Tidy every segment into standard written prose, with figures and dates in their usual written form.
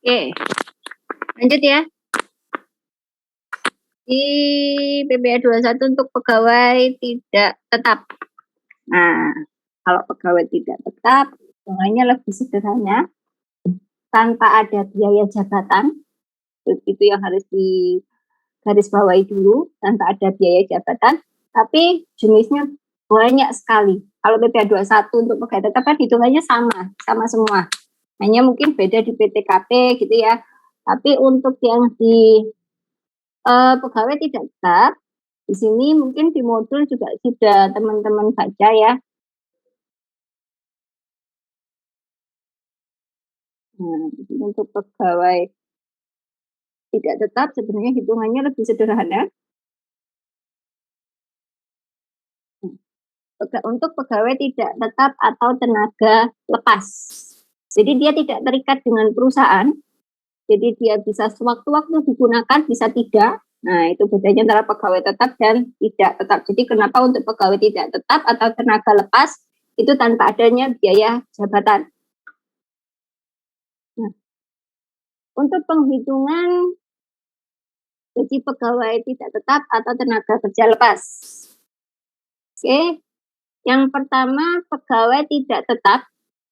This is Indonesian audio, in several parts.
Oke, lanjut ya. Di PPh 21 untuk pegawai tidak tetap. Nah, kalau pegawai tidak tetap, hitungannya lebih sederhana. Tanpa ada biaya jabatan, itu yang harus digarisbawahi dulu, tanpa ada biaya jabatan, tapi jenisnya banyak sekali. Kalau PPh 21 untuk pegawai tetap kan hitungannya sama semua. Hanya mungkin beda di PTKP gitu ya. Tapi untuk yang di pegawai tidak tetap, di sini mungkin di modul juga sudah teman-teman baca ya. Nah, untuk pegawai tidak tetap sebenarnya hitungannya lebih sederhana. Untuk pegawai tidak tetap atau tenaga lepas. Jadi dia tidak terikat dengan perusahaan. Jadi dia bisa sewaktu-waktu digunakan, bisa tidak. Nah, itu bedanya antara pegawai tetap dan tidak tetap. Jadi kenapa untuk pegawai tidak tetap atau tenaga lepas itu tanpa adanya biaya jabatan. Nah, untuk penghitungan gaji pegawai tidak tetap atau tenaga kerja lepas. Oke, yang pertama pegawai tidak tetap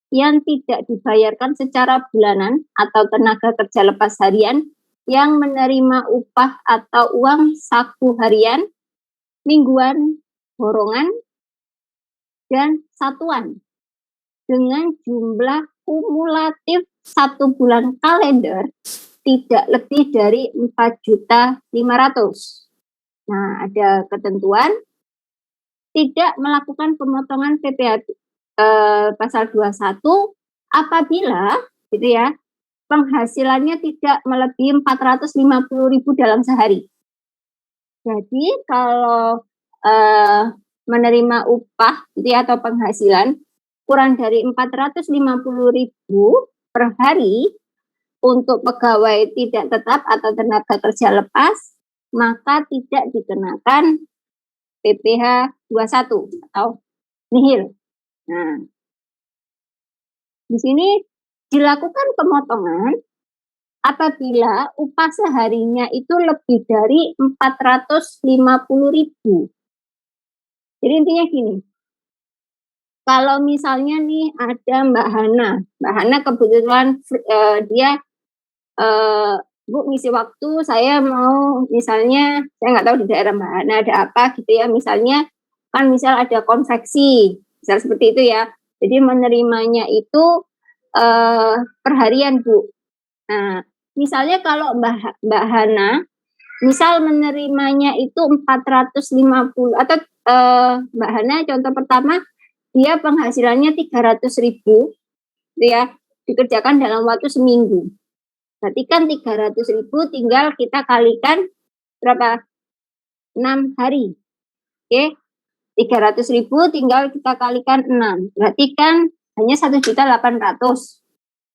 yang tidak dibayarkan secara bulanan atau tenaga kerja lepas harian yang menerima upah atau uang saku harian, mingguan, borongan, dan satuan dengan jumlah kumulatif 1 bulan kalender tidak lebih dari 4.500.000. Nah, ada ketentuan tidak melakukan pemotongan PPh pasal 21 apabila gitu ya penghasilannya tidak melebihi 450.000 dalam sehari. Jadi kalau menerima upah gitu ya atau penghasilan kurang dari 450.000 per hari untuk pegawai tidak tetap atau tenaga kerja lepas, maka tidak dikenakan PPh 21 atau nihil. Nah, di sini dilakukan pemotongan apabila upah seharinya itu lebih dari 450.000. Jadi intinya gini, kalau misalnya nih ada Mbak Hana kebetulan dia Bu ngisi waktu, saya mau misalnya, saya nggak tahu di daerah Mbak Hana ada apa gitu ya, misalnya kan misal ada konveksi, misal seperti itu ya. Jadi menerimanya itu per harian Bu. Nah, misalnya kalau Mbak Hana, misal menerimanya itu 450 atau Mbak Hana contoh pertama dia penghasilannya 300.000 gitu ya, dikerjakan dalam waktu seminggu. Berarti kan 300.000 tinggal kita kalikan berapa? 6 hari. Oke. 300.000 tinggal kita kalikan 6. Berarti kan hanya 1.800.000.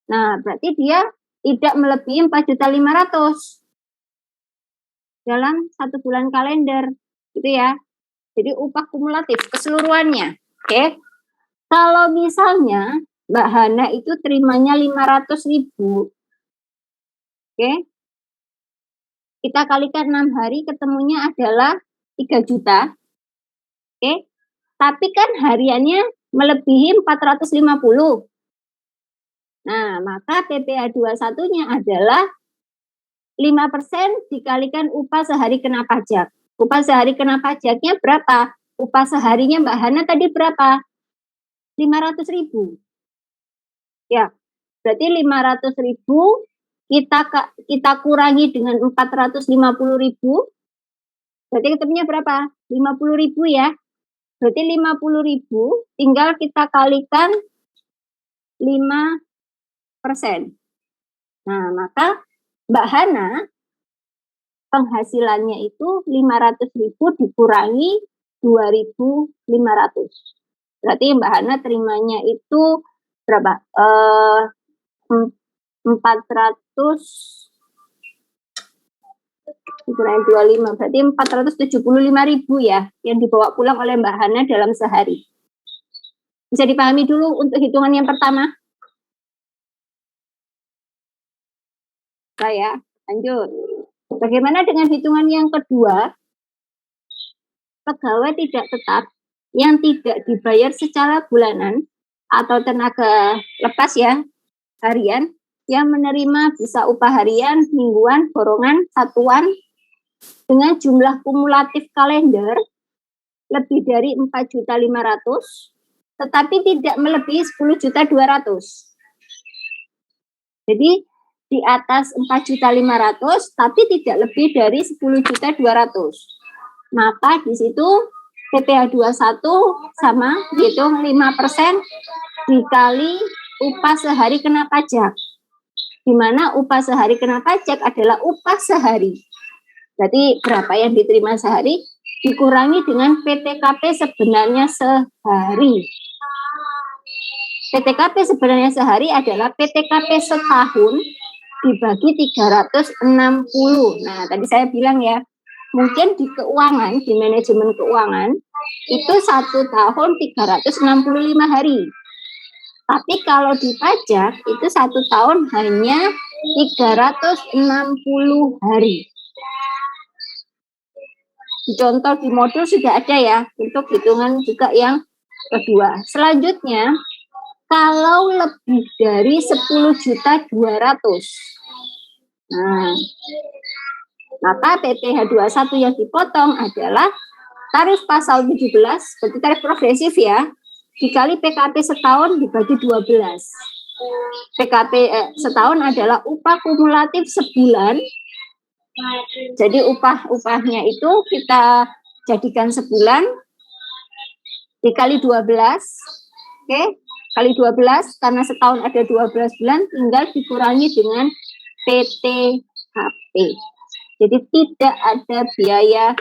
Nah, berarti dia tidak melebihi 4.500.000 dalam 1 bulan kalender. Gitu ya. Jadi upah kumulatif keseluruhannya. Oke. Kalau misalnya Mbak Hana itu terimanya 500.000. Oke. Kita kalikan 6 hari ketemunya adalah 3 juta. Oke. Tapi kan hariannya melebihi 450. Nah, maka PPh 21-nya adalah 5% dikalikan upah sehari kena pajak. Upah sehari kena pajaknya berapa? Upah seharinya Mbak Hana tadi berapa? 500.000. Ya, berarti 500.000 kita kurangi dengan 450.000, berarti ketemunya berapa? 50.000 ya. Berarti 50.000 tinggal kita kalikan 5%. Nah, maka Mbak Hana penghasilannya itu 500.000 dikurangi 2.500. Berarti Mbak Hana terimanya itu berapa? 400 berarti 475.000 ya yang dibawa pulang oleh Mbak Hana dalam sehari. Bisa dipahami dulu untuk hitungan yang pertama? selesai ya. Lanjut. Bagaimana dengan hitungan yang kedua? Pegawai tidak tetap yang tidak dibayar secara bulanan atau tenaga lepas ya, harian, yang menerima bisa upah harian, mingguan, borongan, satuan dengan jumlah kumulatif kalender lebih dari 4.500.000 tetapi tidak melebihi 10.200.000. Jadi di atas 4.500.000 tapi tidak lebih dari 10.200.000. Maka di situ PPh 21 sama hitung 5% dikali upah sehari kena pajak. Di mana upah sehari kena pajak adalah upah sehari. Berarti berapa yang diterima sehari dikurangi dengan PTKP sebenarnya sehari. PTKP sebenarnya sehari adalah PTKP setahun dibagi 360. Nah, tadi saya bilang ya, mungkin di keuangan, di manajemen keuangan, itu 1 tahun 365 hari. Tapi kalau di pajak, itu 1 tahun hanya 360 hari. Contoh di modul sudah ada ya, untuk hitungan juga yang kedua. Selanjutnya, kalau lebih dari 10.200.000. Nah, maka PPh 21 yang dipotong adalah tarif pasal 17, berarti tarif progresif ya, dikali PKP setahun dibagi 12. PKP setahun adalah upah kumulatif sebulan. Jadi upahnya itu kita jadikan sebulan dikali 12. Oke, kali 12 karena setahun ada 12 bulan, tinggal dikurangi dengan PTKP. Jadi tidak ada biaya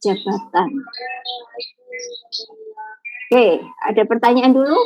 jabatan. Oke, ada pertanyaan dulu?